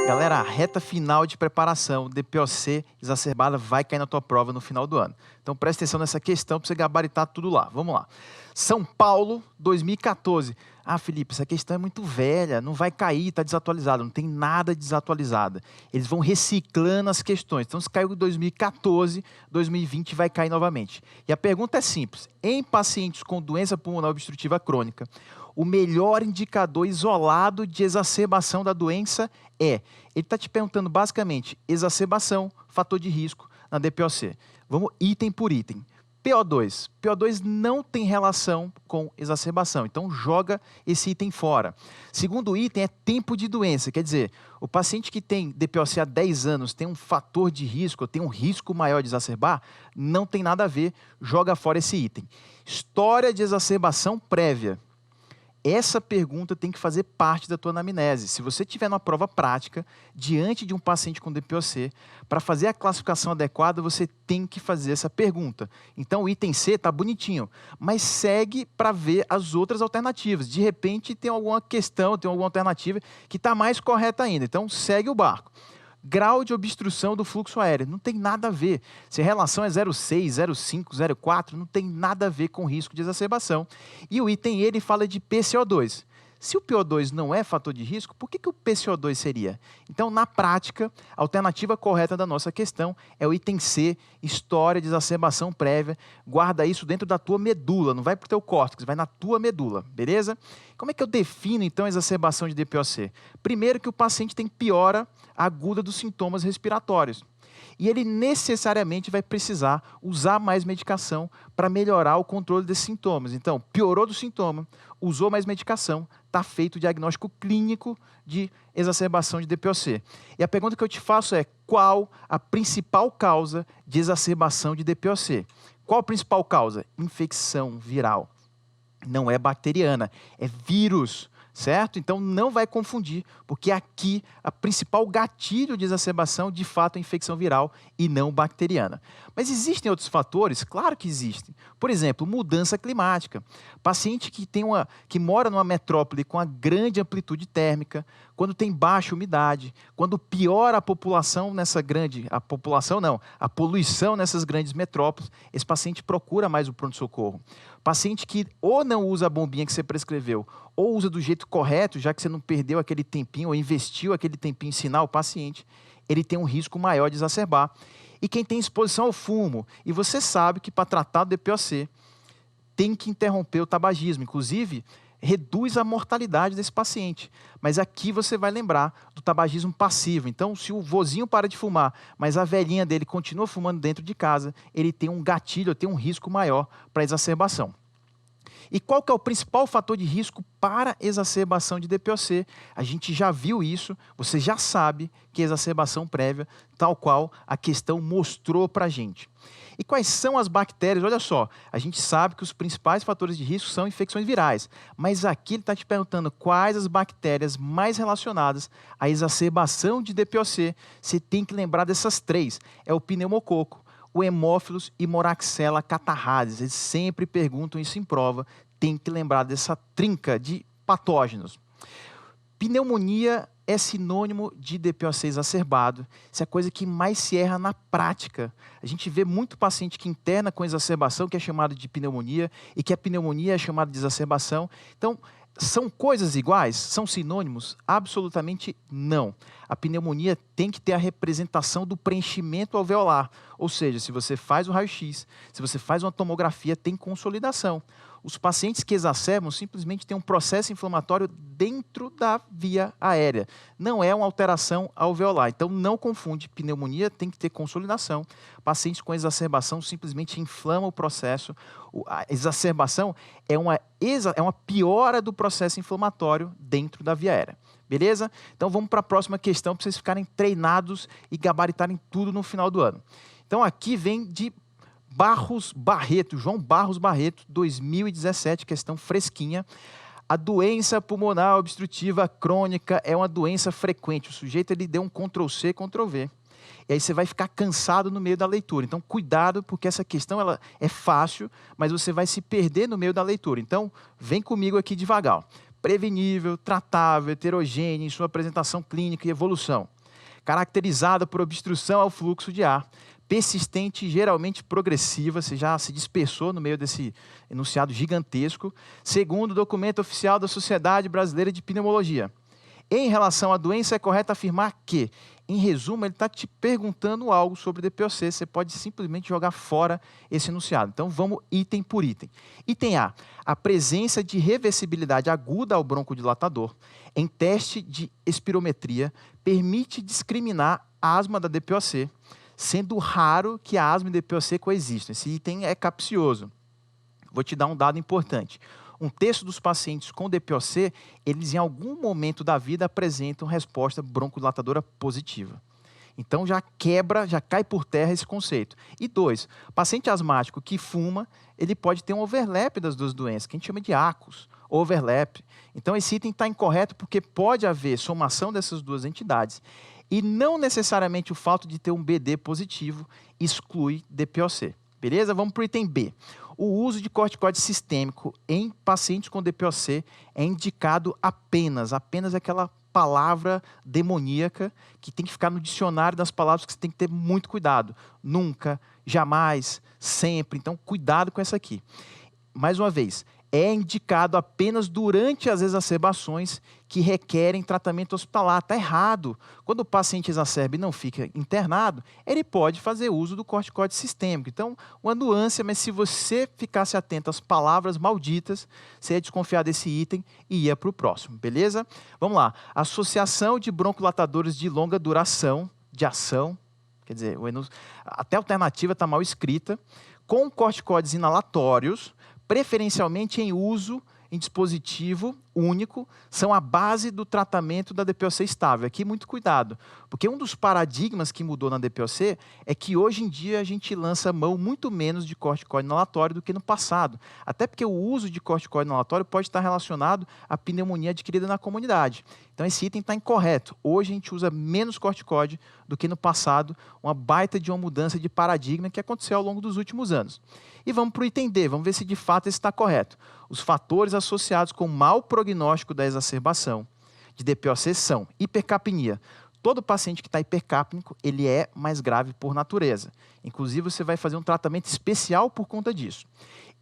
Galera, a reta final de preparação, DPOC exacerbada, vai cair na tua prova no final do ano. Então presta atenção nessa questão para você gabaritar tudo lá. Vamos lá. São Paulo, 2014. Ah, Felipe, essa questão é muito velha, não vai cair, está desatualizada. Não tem nada desatualizada. Eles vão reciclando as questões. Então se caiu em 2014, 2020 vai cair novamente. E a pergunta é simples. Em pacientes com doença pulmonar obstrutiva crônica, o melhor indicador isolado de exacerbação da doença é... Ele está te perguntando basicamente exacerbação, fator de risco na DPOC. Vamos item por item. PO2. PO2 não tem relação com exacerbação, então joga esse item fora. Segundo item é tempo de doença, quer dizer, o paciente que tem DPOC há 10 anos tem um fator de risco, tem um risco maior de exacerbar, não tem nada a ver, joga fora esse item. História de exacerbação prévia. Essa pergunta tem que fazer parte da tua anamnese. Se você tiver numa prova prática, diante de um paciente com DPOC, para fazer a classificação adequada, você tem que fazer essa pergunta. Então, o item C está bonitinho, mas segue para ver as outras alternativas. De repente, tem alguma questão, tem alguma alternativa que está mais correta ainda. Então, segue o barco. Grau de obstrução do fluxo aéreo, não tem nada a ver. Se a relação é 0,6, 0,5, 0,4, não tem nada a ver com risco de exacerbação. E o item ele fala de PCO2. Se o PO2 não é fator de risco, por que o PCO2 seria? Então, na prática, a alternativa correta da nossa questão é o item C, história de exacerbação prévia. Guarda isso dentro da tua medula, não vai para o teu córtex, vai na tua medula, beleza? Como é que eu defino, então, a exacerbação de DPOC? Primeiro que o paciente tem piora aguda dos sintomas respiratórios. E ele necessariamente vai precisar usar mais medicação para melhorar o controle desses sintomas. Então, piorou do sintoma, usou mais medicação, está feito o diagnóstico clínico de exacerbação de DPOC. E a pergunta que eu te faço é, qual a principal causa de exacerbação de DPOC? Qual a principal causa? Infecção viral. Não é bacteriana, é vírus. Certo? Então não vai confundir, porque aqui a principal gatilho de exacerbação de fato é a infecção viral e não bacteriana. Mas existem outros fatores? Claro que existem. Por exemplo, mudança climática. Paciente que mora numa metrópole com uma grande amplitude térmica, quando tem baixa umidade, quando piora a população a poluição nessas grandes metrópoles, esse paciente procura mais o pronto-socorro. Paciente que ou não usa a bombinha que você prescreveu, ou usa do jeito correto, já que você não perdeu aquele tempinho, ou investiu aquele tempinho em ensinar o paciente, ele tem um risco maior de exacerbar. E quem tem exposição ao fumo, e você sabe que para tratar do DPOC, tem que interromper o tabagismo, inclusive reduz a mortalidade desse paciente. Mas aqui você vai lembrar do tabagismo passivo. Então, se o vozinho para de fumar, mas a velhinha dele continua fumando dentro de casa, ele tem um gatilho, tem um risco maior para exacerbação. E qual que é o principal fator de risco para exacerbação de DPOC? A gente já viu isso, você já sabe que é exacerbação prévia, tal qual a questão mostrou para a gente. E quais são as bactérias? Olha só, a gente sabe que os principais fatores de risco são infecções virais, mas aqui ele está te perguntando quais as bactérias mais relacionadas à exacerbação de DPOC. Você tem que lembrar dessas três, é o pneumococo, o Haemophilus e Moraxella catarrhasis. Eles sempre perguntam isso em prova, tem que lembrar dessa trinca de patógenos. Pneumonia é sinônimo de DPOC exacerbado. Isso é a coisa que mais se erra na prática. A gente vê muito paciente que interna com exacerbação, que é chamado de pneumonia, e que a pneumonia é chamada de exacerbação. Então, são coisas iguais? São sinônimos? Absolutamente não. A pneumonia tem que ter a representação do preenchimento alveolar. Ou seja, se você faz o raio-x, se você faz uma tomografia, tem consolidação. Os pacientes que exacerbam simplesmente têm um processo inflamatório dentro da via aérea. Não é uma alteração alveolar. Então, não confunde. Pneumonia tem que ter consolidação. Pacientes com exacerbação simplesmente inflamam o processo. A exacerbação é uma piora do processo inflamatório dentro da via aérea. Beleza? Então, vamos para a próxima questão para vocês ficarem treinados e gabaritarem tudo no final do ano. Então, aqui vem de Barros Barreto, João Barros Barreto, 2017, questão fresquinha. A doença pulmonar obstrutiva crônica é uma doença frequente. O sujeito ele deu um Ctrl+C, Ctrl+V. E aí você vai ficar cansado no meio da leitura. Então, cuidado, porque essa questão ela é fácil, mas você vai se perder no meio da leitura. Então, vem comigo aqui devagar. Prevenível, tratável, heterogêneo em sua apresentação clínica e evolução. caracterizada por obstrução ao fluxo de ar, persistente e geralmente progressiva, você já se dispersou no meio desse enunciado gigantesco, segundo o documento oficial da Sociedade Brasileira de Pneumologia. Em relação à doença, é correto afirmar que, em resumo, ele está te perguntando algo sobre DPOC, você pode simplesmente jogar fora esse enunciado. Então, vamos item por item. Item a presença de reversibilidade aguda ao broncodilatador em teste de espirometria permite discriminar a asma da DPOC, sendo raro que a asma e DPOC coexistam. Esse item é capcioso. Vou te dar um dado importante. Um terço dos pacientes com DPOC, eles em algum momento da vida apresentam resposta broncodilatadora positiva. Então já quebra, já cai por terra esse conceito. E 2, paciente asmático que fuma, ele pode ter um overlap das duas doenças, que a gente chama de ACOS, overlap. Então esse item está incorreto porque pode haver somação dessas duas entidades. E não necessariamente o fato de ter um BD positivo exclui DPOC. Beleza? Vamos para o item B. O uso de corticoide sistêmico em pacientes com DPOC é indicado apenas aquela palavra demoníaca que tem que ficar no dicionário das palavras que você tem que ter muito cuidado. Nunca, jamais, sempre. Então, cuidado com essa aqui. Mais uma vez, é indicado apenas durante as exacerbações que requerem tratamento hospitalar. Está errado. Quando o paciente exacerba e não fica internado, ele pode fazer uso do corticoide sistêmico. Então, uma nuance, mas se você ficasse atento às palavras malditas, você ia desconfiar desse item e ia para o próximo, beleza? Vamos lá. Associação de broncodilatadores de longa duração, de ação, quer dizer, até a alternativa está mal escrita, com corticoides inalatórios, preferencialmente em uso em dispositivo único, são a base do tratamento da DPOC estável. Aqui, muito cuidado, porque um dos paradigmas que mudou na DPOC é que hoje em dia a gente lança mão muito menos de corticoide inalatório do que no passado. Até porque o uso de corticoide inalatório pode estar relacionado à pneumonia adquirida na comunidade. Então, esse item está incorreto. Hoje a gente usa menos corticoide do que no passado, uma baita de uma mudança de paradigma que aconteceu ao longo dos últimos anos. E vamos para o item D, vamos ver se de fato esse está correto. Os fatores associados com mau prognóstico da exacerbação de DPOC são hipercapnia. Todo paciente que está hipercapnico, ele é mais grave por natureza. Inclusive, você vai fazer um tratamento especial por conta disso.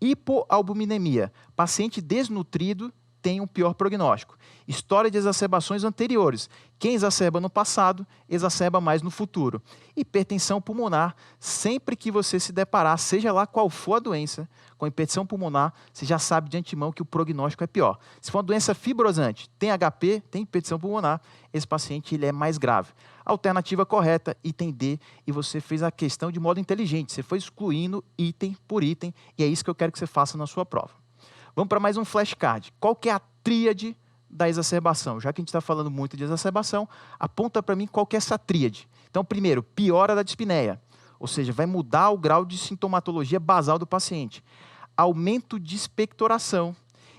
Hipoalbuminemia. Paciente desnutrido tem um pior prognóstico. História de exacerbações anteriores. Quem exacerba no passado, exacerba mais no futuro. Hipertensão pulmonar. Sempre que você se deparar, seja lá qual for a doença, com hipertensão pulmonar, você já sabe de antemão que o prognóstico é pior. Se for uma doença fibrosante, tem HP, tem hipertensão pulmonar, esse paciente ele é mais grave. Alternativa correta, item D, e você fez a questão de modo inteligente. Você foi excluindo item por item, e é isso que eu quero que você faça na sua prova. Vamos para mais um flashcard. Qual que é a tríade da exacerbação? Já que a gente está falando muito de exacerbação, aponta para mim qual que é essa tríade. Então, primeiro, piora da dispneia, ou seja, vai mudar o grau de sintomatologia basal do paciente. Aumento de expectoração,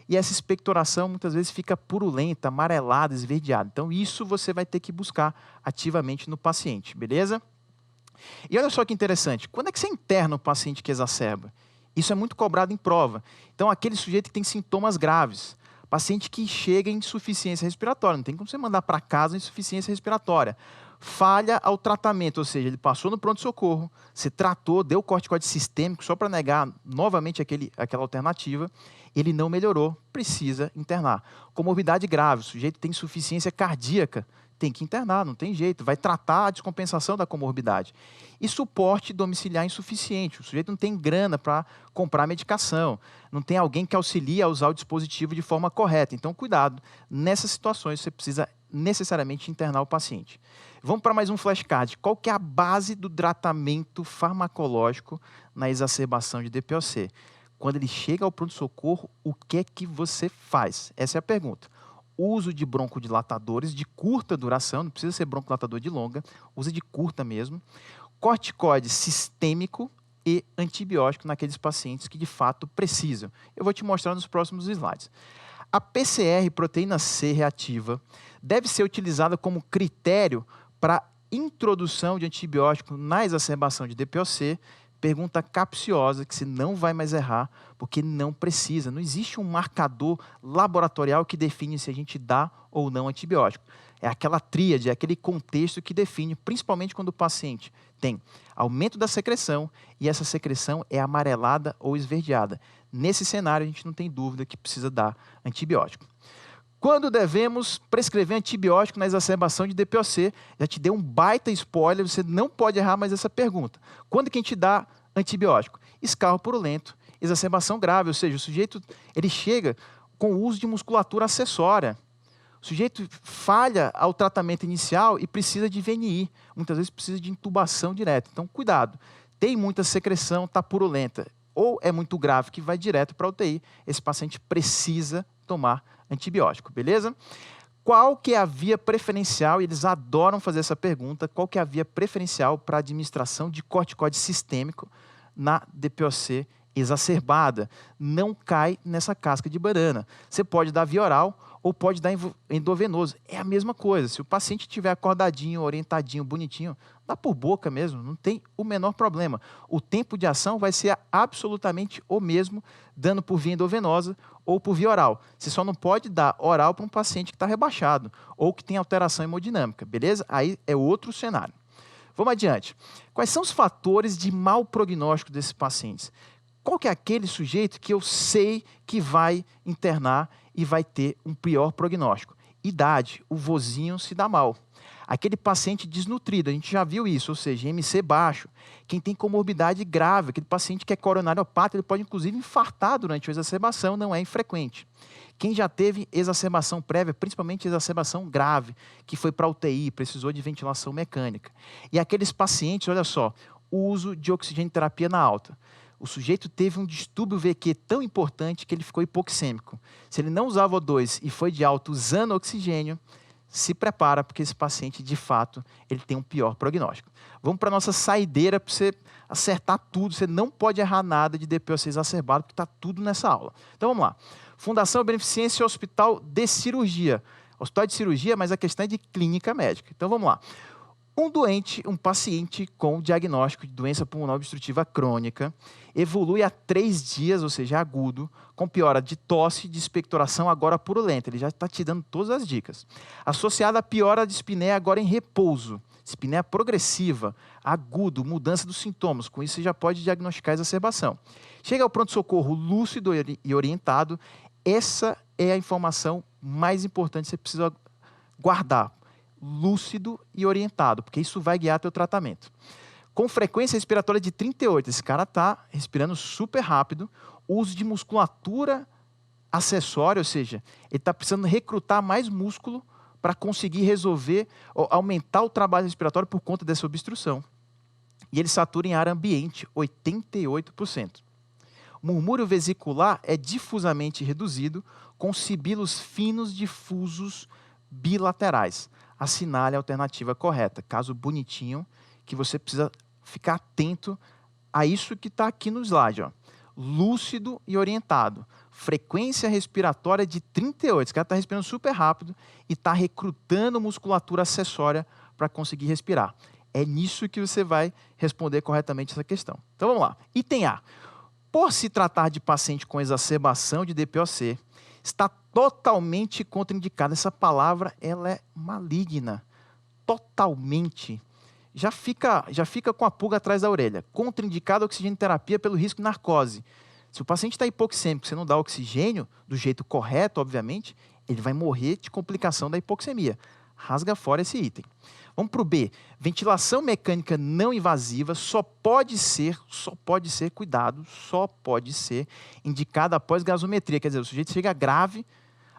e essa expectoração muitas vezes fica purulenta, amarelada, esverdeada. Então, isso você vai ter que buscar ativamente no paciente, beleza? E olha só que interessante, quando é que você interna o paciente que exacerba? Isso é muito cobrado em prova. Então, aquele sujeito que tem sintomas graves, paciente que chega em insuficiência respiratória, não tem como você mandar para casa insuficiência respiratória. Falha ao tratamento, ou seja, ele passou no pronto-socorro, se tratou, deu corticoide sistêmico só para negar novamente aquela alternativa, ele não melhorou, precisa internar. Comorbidade grave, o sujeito tem insuficiência cardíaca, tem que internar, não tem jeito, vai tratar a descompensação da comorbidade. E suporte domiciliar insuficiente, o sujeito não tem grana para comprar medicação, não tem alguém que auxilie a usar o dispositivo de forma correta. Então, cuidado, nessas situações você precisa necessariamente internar o paciente. Vamos para mais um flashcard. Qual que é a base do tratamento farmacológico na exacerbação de DPOC? Quando ele chega ao pronto-socorro, o que é que você faz? Essa é a pergunta. Uso de broncodilatadores de curta duração, não precisa ser broncodilatador de longa, usa de curta mesmo. Corticoide sistêmico e antibiótico naqueles pacientes que de fato precisam. Eu vou te mostrar nos próximos slides. A PCR, proteína C reativa, deve ser utilizada como critério para introdução de antibiótico na exacerbação de DPOC. Pergunta capciosa que você não vai mais errar, porque não precisa. Não existe um marcador laboratorial que define se a gente dá ou não antibiótico. É aquela tríade, é aquele contexto que define, principalmente quando o paciente tem aumento da secreção e essa secreção é amarelada ou esverdeada. Nesse cenário, a gente não tem dúvida que precisa dar antibiótico. Quando devemos prescrever antibiótico na exacerbação de DPOC? Já te dei um baita spoiler, você não pode errar mais essa pergunta. Quando que a gente dá antibiótico? Escarro purulento, exacerbação grave, ou seja, o sujeito ele chega com o uso de musculatura acessória. O sujeito falha ao tratamento inicial e precisa de VNI. Muitas vezes precisa de intubação direta. Então, cuidado. Tem muita secreção, está purulenta, ou é muito grave que vai direto para a UTI. Esse paciente precisa tomar antibiótico, beleza? Qual que é a via preferencial? Eles adoram fazer essa pergunta. Qual que é a via preferencial para a administração de corticoide sistêmico na DPOC exacerbada? Não cai nessa casca de banana. Você pode dar via oral ou pode dar endovenoso. É a mesma coisa. Se o paciente estiver acordadinho, orientadinho, bonitinho, dá por boca mesmo, não tem o menor problema. O tempo de ação vai ser absolutamente o mesmo, dando por via endovenosa ou por via oral. Você só não pode dar oral para um paciente que está rebaixado ou que tem alteração hemodinâmica, beleza? Aí é outro cenário. Vamos adiante. Quais são os fatores de mau prognóstico desses pacientes? Qual que é aquele sujeito que eu sei que vai internar e vai ter um pior prognóstico? Idade, o vozinho se dá mal. Aquele paciente desnutrido, a gente já viu isso, ou seja, MC baixo. Quem tem comorbidade grave, aquele paciente que é coronariopata, ele pode inclusive infartar durante a exacerbação, não é infrequente. Quem já teve exacerbação prévia, principalmente exacerbação grave, que foi para UTI, precisou de ventilação mecânica. E aqueles pacientes, olha só, o uso de oxigenoterapia na alta. O sujeito teve um distúrbio VQ tão importante que ele ficou hipoxêmico. Se ele não usava O2 e foi de alta usando oxigênio, se prepara, porque esse paciente, de fato, ele tem um pior prognóstico. Vamos para a nossa saideira para você acertar tudo. Você não pode errar nada de DPOC exacerbado, porque está tudo nessa aula. Então, vamos lá. Fundação Beneficência Hospital de Cirurgia. Hospital de cirurgia, mas a questão é de clínica médica. Então, vamos lá. Um paciente com diagnóstico de doença pulmonar obstrutiva crônica, evolui a 3 dias, ou seja, agudo, com piora de tosse, de expectoração agora purulenta. Ele já está te dando todas as dicas. Associada a piora de espinéia agora em repouso, espinéia progressiva, agudo, mudança dos sintomas. Com isso, você já pode diagnosticar a exacerbação. Chega ao pronto-socorro lúcido e orientado. Essa é a informação mais importante que você precisa guardar. Lúcido e orientado, porque isso vai guiar teu tratamento. Com frequência respiratória de 38, esse cara está respirando super rápido, uso de musculatura acessória, ou seja, ele está precisando recrutar mais músculo para conseguir resolver ou aumentar o trabalho respiratório por conta dessa obstrução. E ele satura em ar ambiente 88%. O murmúrio vesicular é difusamente reduzido, com sibilos finos difusos bilaterais. Assinale a alternativa correta. Caso bonitinho, que você precisa ficar atento a isso que está aqui no slide. Ó. Lúcido e orientado. Frequência respiratória de 38. Esse cara está respirando super rápido e está recrutando musculatura acessória para conseguir respirar. É nisso que você vai responder corretamente essa questão. Então vamos lá. Item A. Por se tratar de paciente com exacerbação de DPOC, está totalmente contraindicada. Essa palavra ela é maligna. Totalmente. Já fica com a pulga atrás da orelha. Contraindicada a oxigenoterapia pelo risco de narcose. Se o paciente está hipoxêmico, você não dá oxigênio do jeito correto, obviamente, ele vai morrer de complicação da hipoxemia. Rasga fora esse item. Vamos para o B. Ventilação mecânica não invasiva só pode ser, cuidado, só pode ser indicada após gasometria. Quer dizer, o sujeito chega grave,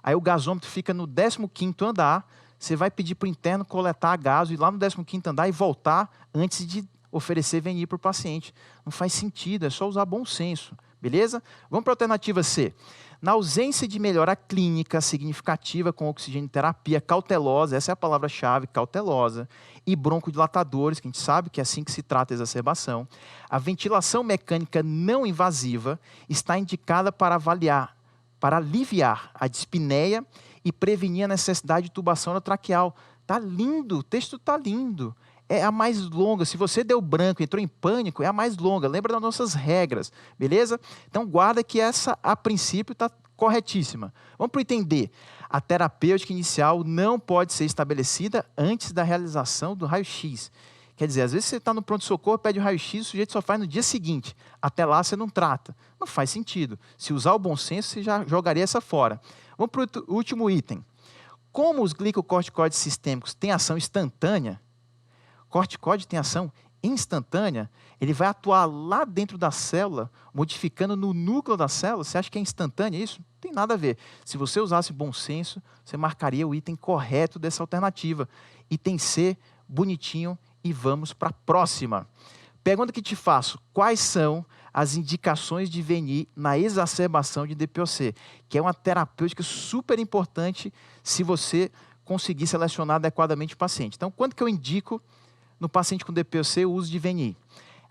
aí o gasômetro fica no 15º andar, você vai pedir para o interno coletar a gaso, ir lá no 15º andar e voltar antes de oferecer VNI para o paciente. Não faz sentido, é só usar bom senso, beleza? Vamos para a alternativa C. Na ausência de melhora clínica significativa com oxigenoterapia cautelosa, essa é a palavra-chave, cautelosa, e broncodilatadores, que a gente sabe que é assim que se trata a exacerbação, a ventilação mecânica não invasiva está indicada para aliviar a dispneia e prevenir a necessidade de tubação traqueal. Tá lindo, o texto tá lindo. É a mais longa. Se você deu branco e entrou em pânico, é a mais longa. Lembra das nossas regras, beleza? Então, guarda que essa, a princípio, está corretíssima. Vamos para o item D. A terapêutica inicial não pode ser estabelecida antes da realização do raio-x. Quer dizer, às vezes você está no pronto-socorro, pede o raio-x, o sujeito só faz no dia seguinte. Até lá você não trata. Não faz sentido. Se usar o bom senso, você já jogaria essa fora. Vamos para o último item. Como os glicocorticoides sistêmicos têm ação instantânea, corticoide tem ação instantânea, ele vai atuar lá dentro da célula, modificando no núcleo da célula. Você acha que é instantâneo isso? Não tem nada a ver. Se você usasse bom senso, você marcaria o item correto dessa alternativa. Item C, bonitinho, e vamos para a próxima. Pergunta que te faço: quais são as indicações de VNI na exacerbação de DPOC? Que é uma terapêutica super importante se você conseguir selecionar adequadamente o paciente. Então, quando que eu indico no paciente com DPOC o uso de VNI?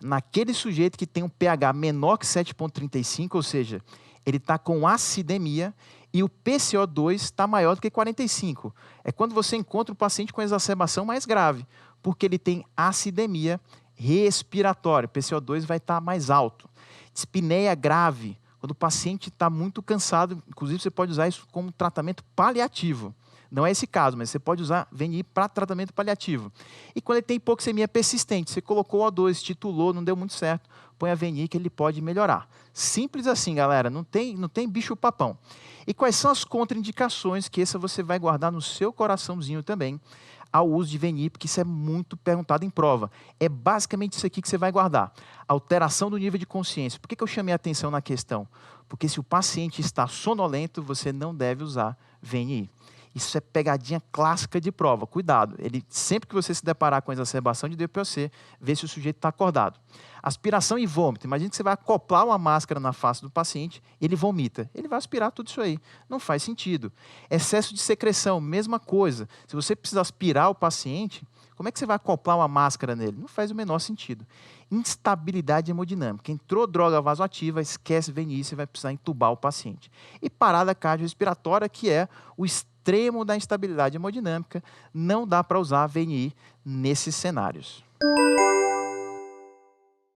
Naquele sujeito que tem um pH menor que 7,35, ou seja, ele está com acidemia e o PCO2 está maior do que 45. É quando você encontra o paciente com exacerbação mais grave, porque ele tem acidemia respiratória, o PCO2 vai estar mais alto. Dispneia grave, quando o paciente está muito cansado, inclusive você pode usar isso como tratamento paliativo. Não é esse caso, mas você pode usar VNI para tratamento paliativo. E quando ele tem hipoxemia persistente, você colocou o O2, titulou, não deu muito certo, põe a VNI que ele pode melhorar. Simples assim, galera, não tem bicho-papão. E quais são as contraindicações, que essa você vai guardar no seu coraçãozinho também, ao uso de VNI, porque isso é muito perguntado em prova. É basicamente isso aqui que você vai guardar. Alteração do nível de consciência. Por que eu chamei a atenção na questão? Porque se o paciente está sonolento, você não deve usar VNI. Isso é pegadinha clássica de prova. Cuidado, sempre que você se deparar com a exacerbação de DPOC, vê se o sujeito está acordado. Aspiração e vômito. Imagina que você vai acoplar uma máscara na face do paciente, ele vomita. Ele vai aspirar tudo isso aí. Não faz sentido. Excesso de secreção, mesma coisa. Se você precisa aspirar o paciente, como é que você vai acoplar uma máscara nele? Não faz o menor sentido. Instabilidade hemodinâmica. Entrou droga vasoativa, esquece VNI, você vai precisar entubar o paciente. E parada cardiorrespiratória, que é o extremo da instabilidade hemodinâmica, não dá para usar VNI nesses cenários.